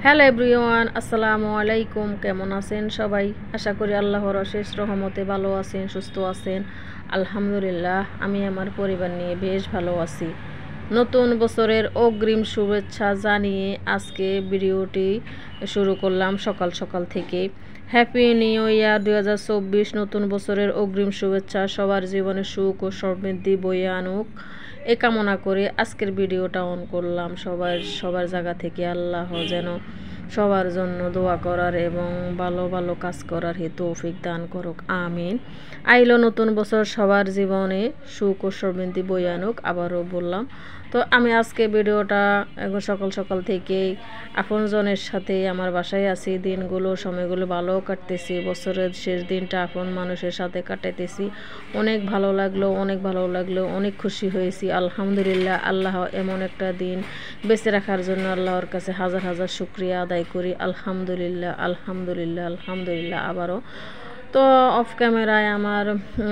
Hello everyone, আসসালামু আলাইকুম। কেমন আছেন সবাই? আশা করি আল্লাহর অশেষ রহমতে ভালো আছেন, সুস্থ আছেন। আলহামদুলিল্লাহ, আমি আমার পরিবার নিয়ে বেশ ভালো আছি। নতুন বছরের অগ্রিম শুভেচ্ছা জানিয়ে আজকে ভিডিওটি শুরু করলাম সকাল সকাল থেকে। Happy new year 2024। নতুন বছরের অগ্রিম শুভেচ্ছা সবার জীবনে সুখ ও সমৃদ্ধি বয়ে আনুক এ কামনা করে আজকের ভিডিওটা অন করলাম। সবার জায়গা থেকে আল্লাহ যেন সবার জন্য দোয়া করার এবং ভালো ভালো কাজ করার তৌফিক দান করুক, আমিন। আইলো নতুন বছর, সবার জীবনে সুখ ও সমৃদ্ধি বয়ে আনুক। আবারও বললাম, তো আমি আজকে ভিডিওটা এখন সকাল সকাল থেকেই আপনজনের সাথে আমার বাসায় আছি। সময়গুলো ভালো কাটতেছি। বছরের শেষ দিনটা আপন মানুষের সাথে কাটাইতেছি। অনেক ভালো লাগলো, অনেক খুশি হয়েছি। আলহামদুলিল্লাহ, আল্লাহ এমন একটা দিন বেঁচে রাখার জন্য আল্লাহর কাছে হাজার হাজার শুকরিয়া আদায় করি। আলহামদুলিল্লাহ, আলহামদুলিল্লাহ, আলহামদুলিল্লাহ। আবারও তো অফ ক্যামেরায় আমার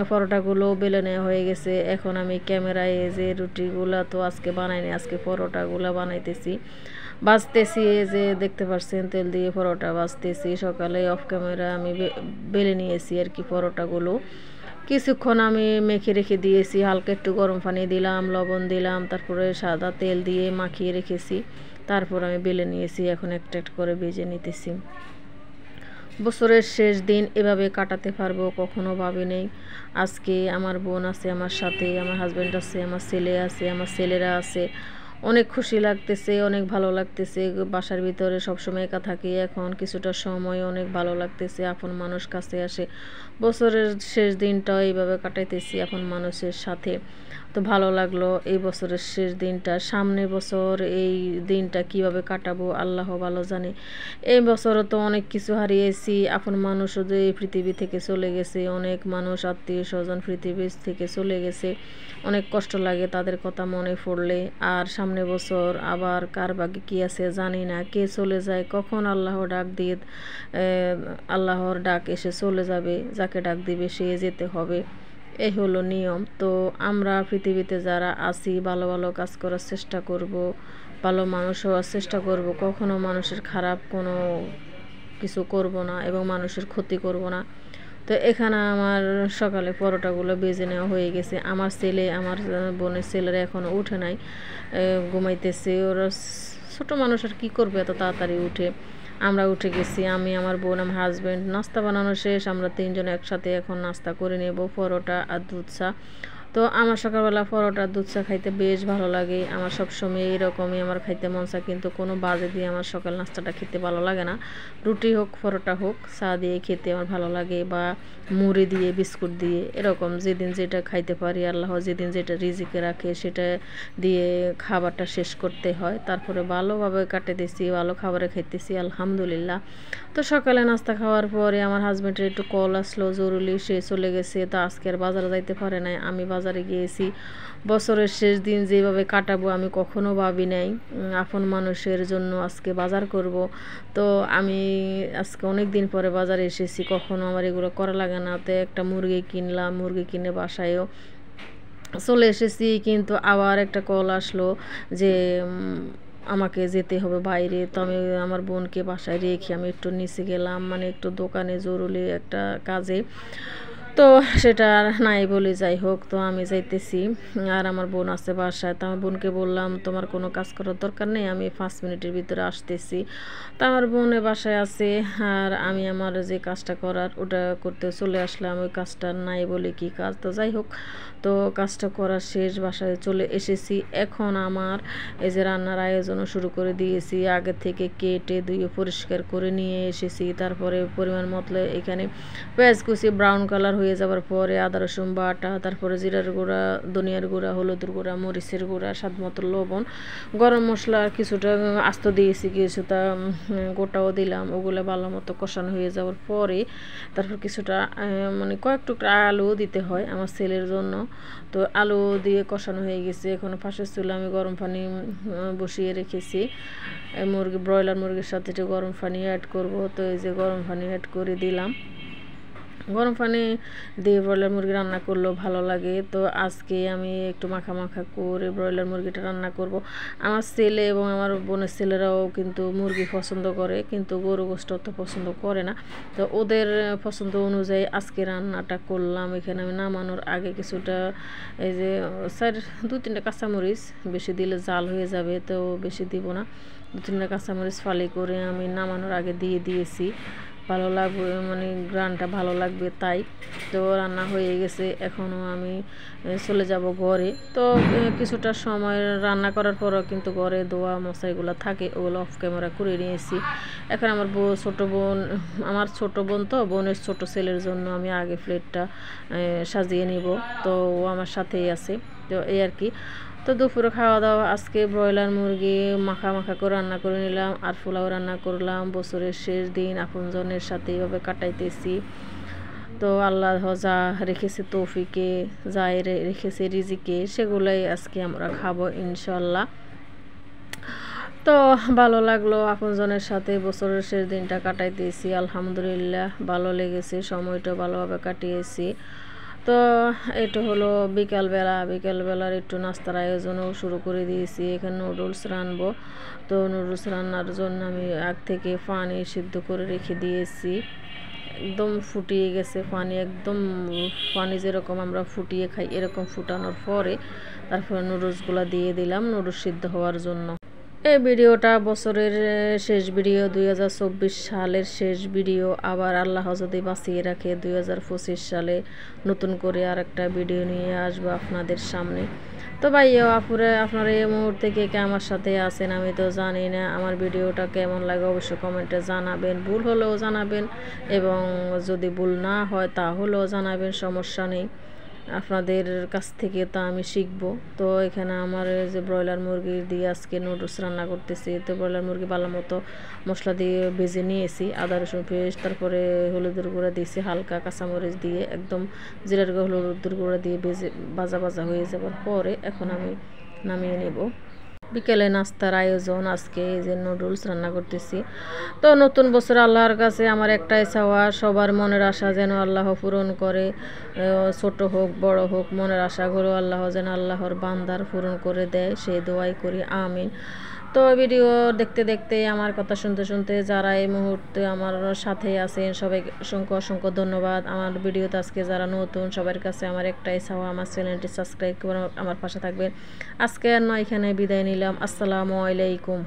পরোটাগুলো বেলে নেওয়া হয়ে গেছে। এখন আমি ক্যামেরায় যে রুটিগুলো তো আজকে বানাইনি, আজকে পরোটাগুলো বানাইতেছি, বাজতেছি। যে দেখতে পাচ্ছেন তেল দিয়ে পরোটা বাজতেছি। সকালে অফ ক্যামেরা আমি বেলে নিয়েছি আর কি পরোটাগুলো। কিছুক্ষণ আমি মেখে রেখে দিয়েছি, হালকা একটু গরম পানি দিলাম, লবণ দিলাম, তারপরে সাদা তেল দিয়ে মাখিয়ে রেখেছি। তারপর আমি বেলে নিয়েছি, এখন একটা একটা করে ভেজে নিতেছি। বছরের শেষ দিন এভাবে কাটাতে পারবো কখনো ভাবি নেই। আজকে আমার বোন আছে আমার সাথে, আমার হাজব্যান্ড আছে, আমার ছেলে আছে, আমার ছেলেরা আছে। অনেক খুশি লাগতেছে, অনেক ভালো লাগতেছে। বাসার ভিতরে সবসময় একা থাকি, এখন কিছুটা সময় অনেক ভালো লাগতেছে। আপন মানুষ কাছে আসে। বছরের শেষ দিনটাও এইভাবে কাটাইতেছি আপন মানুষের সাথে। তো ভালো লাগলো এই বছরের শেষ দিনটা। সামনে বছর এই দিনটা কিভাবে কাটাবো আল্লাহ ভালো জানে। এই বছরও তো অনেক কিছু হারিয়েছি। আপন মানুষও যে এই পৃথিবী থেকে চলে গেছে, অনেক মানুষ আত্মীয় স্বজন পৃথিবী থেকে চলে গেছে। অনেক কষ্ট লাগে তাদের কথা মনে পড়লে। আর সামনে বছর আবার কার ভাগ্যে কী আছে জানি না, কে চলে যায়, কখন আল্লাহর ডাক এসে চলে যাবে। যাকে ডাক দিবে সে যেতে হবে, এই হলো নিয়ম। তো আমরা পৃথিবীতে যারা আছি ভালো ভালো কাজ করার চেষ্টা করব, ভালো মানুষ হওয়ার চেষ্টা করব। কখনো মানুষের খারাপ কোনো কিছু করব না এবং মানুষের ক্ষতি করব না। তো এখানে আমার সকালে পরোটাগুলো বেজে নেওয়া হয়ে গেছে। আমার ছেলে, আমার বোনের ছেলেরা এখনও উঠে নাই, ঘুমাইতেছে। ওরা ছোটো মানুষ আর কী করবে এত তাড়াতাড়ি উঠে। আমরা উঠে গেছি, আমি, আমার বোন, আমার হাজব্যান্ড। নাস্তা বানানো শেষ, আমরা তিনজন একসাথে এখন নাস্তা করে নেব, পরোটা আর দুধ চা। তো আমার সকালবেলা পরোটা দুধ চা খাইতে বেশ ভালো লাগে। আমার সবসময় এইরকমই আমার খাইতে মন চায়, কিন্তু কোনো বাজে দিয়ে আমার সকাল নাস্তাটা খেতে ভালো লাগে না। রুটি হোক, পরোটা হোক, চা দিয়ে খেতে আমার ভালো লাগে, বা মুড়ি দিয়ে, বিস্কুট দিয়ে, এরকম যেদিন যেটা খাইতে পারি। আল্লাহ যেদিন যেটা রিজিকে রাখে সেটা দিয়ে খাবারটা শেষ করতে হয়। তারপরে ভালোভাবে কাটে দিছি, ভালো খাবারে খাইতেছি, আলহামদুলিল্লাহ। তো সকালে নাস্তা খাওয়ার পরে আমার হাজব্যান্ডের একটু কল আসলো জরুরি, সে চলে গেছে। তো আজকে আর বাজারে যাইতে পারে নাই, আমি বাজারে গিয়েছি। বছরের শেষ দিন যেভাবে কাটাবো আমি কখনো ভাবি নাই। আপন মানুষের জন্য আজকে বাজার করব। তো আমি আজকে অনেক দিন পরে বাজারে এসেছি, কখনো আমার এগুলো করা লাগে না। তো একটা মুরগি কিনলাম, মুরগি কিনে বাসায়ও চলে এসেছি। কিন্তু আবার একটা কল আসলো যে আমাকে যেতে হবে বাইরে। তো আমি আমার বোনকে বাসায় রেখে আমি একটু নিচে গেলাম, মানে একটু দোকানে জরুরি একটা কাজে। তো সেটা নাই বলে যাই হোক, তো আমি যাইতেছি। আর আমার বোন আছে বাসায়। তো আমার বোনকে বললাম তোমার কোনো কাজ করার দরকার নেই, আমি 5 মিনিটের ভিতরে আসতেছি। তো আমার বোনের বাসায় আছে, আর আমি আমার যে কাজটা করার ওটা করতে চলে আসলাম। ওই কাজটা নাই বলে কি কাজ, তো যাই হোক। তো কাজটা করার শেষ, বাসায় চলে এসেছি। এখন আমার এই যে রান্নার আয়োজনও শুরু করে দিয়েছি। আগে থেকে কেটে ধুয়ে পরিষ্কার করে নিয়ে এসেছি। তারপরে পরিমাণ মতো এখানে পেঁয়াজ কুচি ব্রাউন কালার হয়ে যাওয়ার পরে আদা রসুন বাটা, তারপরে জিরার গুঁড়া, ধনিয়ার গুঁড়া, হলুদের গুঁড়া, মরিচের গুঁড়া, স্বাদ মতো লবণ, গরম মশলা কিছুটা আস্ত দিয়েছি, কিছুটা গোটাও দিলাম। ওগুলো ভালো মতো কষানো হয়ে যাওয়ার পরে তারপর কিছুটা মানে কয়েক টুকরা আলু দিতে হয় আমার ছেলের জন্য। তো আলু দিয়ে কষানো হয়ে গেছে। এখন পাশের চুলে আমি গরম পানি বসিয়ে রেখেছি। ব্রয়লার মুরগির সাথে একটু গরম পানি অ্যাড করব। তো এই যে গরম পানি অ্যাড করে দিলাম। গরম পানি দিয়ে ব্রয়লার মুরগি রান্না করলেও ভালো লাগে। তো আজকে আমি একটু মাখা মাখা করে ব্রয়লার মুরগিটা রান্না করব। আমার ছেলে এবং আমার বোনের ছেলেরাও কিন্তু মুরগি পছন্দ করে, কিন্তু গরু গোশত তো পছন্দ করে না। তো ওদের পছন্দ অনুযায়ী আজকে রান্নাটা করলাম। এখানে আমি নামানোর আগে কিছুটা এই যে 2-3টা কাঁচামরিচ, বেশি দিলে জাল হয়ে যাবে, তো বেশি দিব না। 2-3টা কাঁচামরিচ ফালি করে আমি নামানোর আগে দিয়ে দিয়েছি, ভালো লাগবে, মানে গ্রানটা ভালো লাগবে তাই। তো রান্না হয়ে গেছে, এখনও আমি চলে যাব ঘরে। তো কিছুটা সময় রান্না করার পরও কিন্তু ঘরে ধোয়া মশাইগুলো থাকে, ওগুলো অফ ক্যামেরা করে নিয়েছি। এখন আমার আমার ছোট বোন, তো বোনের ছোট ছেলের জন্য আমি আগে প্লেটটা সাজিয়ে নিব। তো ও আমার সাথেই আছে, তো এই আর কি। তো দুপুরে খাওয়া দাওয়া আজকে ব্রয়লার মুরগি মাখা মাখা করে রান্না করে নিলাম, আর পোলাও রান্না করলাম। বছরের শেষ দিন আপনজনের সাথে এইভাবে কাটাইতেছি। তো আল্লাহ যা রেখেছে তৌফিকে, যা রেখেছে রিজিকে, সেগুলোই আজকে আমরা খাবো ইনশাল্লাহ। তো ভালো লাগলো আপনজনের সাথে বছরের শেষ দিনটা কাটাইতেছি, আলহামদুলিল্লাহ ভালো লেগেছে, সময়টা ভালোভাবে কাটিয়েছি। তো এটা হলো বিকালবেলার একটু নাস্তার আয়োজনও শুরু করে দিয়েছি। এখানে নুডলস রানবো। তো নুডলস রান্নার জন্য আমি আগ থেকে পানি সিদ্ধ করে রেখে দিয়েছি, একদম ফুটিয়ে গেছে পানি, একদম পানি যেরকম আমরা ফুটিয়ে খাই এরকম ফুটানোর পরে তারপরে নুডলসগুলো দিয়ে দিলাম নুডলস সিদ্ধ হওয়ার জন্য। এই ভিডিওটা বছরের শেষ ভিডিও, 2024 সালের শেষ ভিডিও। আবার আল্লাহ যদি বাঁচিয়ে রাখে 2025 সালে নতুন করে আর একটা ভিডিও নিয়ে আসবো আপনাদের সামনে। তো ভাইও আপুরে, আপনারা এই মুহূর্তে কে আমার সাথে আছেন আমি তো জানি না। আমার ভিডিওটা কেমন লাগে অবশ্যই কমেন্টে জানাবেন, ভুল হলেও জানাবেন, এবং যদি ভুল না হয় তাহলেও জানাবেন, সমস্যা নেই। আপনাদের কাছ থেকে তা আমি শিখব। তো এখানে আমার যে ব্রয়লার মুরগি দিয়ে আজকে নুডলস রান্না করতেছি। তো ব্রয়লার মুরগি ভালো মতো মশলা দিয়ে ভেজে নিয়েছি, আদা রসুন পেস্ট, তারপরে হলুদের গুঁড়া দিয়েছি, হালকা কাঁচামরিচ দিয়ে একদম জিরার গুঁড়া হলুদের গুঁড়া দিয়ে ভেজে ভাজা হয়ে যাওয়ার পরে এখন আমি নামিয়ে নেব। বিকেলে নাস্তার আয়োজন আজকে এই যে নুডলস রান্না করতেছি। তো নতুন বছর আল্লাহর কাছে আমার একটাই চাওয়া, সবার মনের আশা যেন আল্লাহ পূরণ করে, ছোট হোক বড় হোক, মনের আশাগুলো আল্লাহ যেন আল্লাহর বান্দার পূরণ করে দেয়, সেই দোয়াই করি, আমিন। তো ভিডিও দেখতে দেখতে আমার কথা শুনতে শুনতে যারা এই মুহূর্তে আমার সাথে আছেন সবাইকে অসংখ্য ধন্যবাদ। আমার ভিডিওতে আজকে যারা নতুন সবার কাছে আমার একটাই চাওয়া, আমার চ্যানেলটি সাবস্ক্রাইব করে আমার পাশে থাকবেন। আজকে আর নয়, এখানে বিদায় নিলাম। আসসালামু আলাইকুম।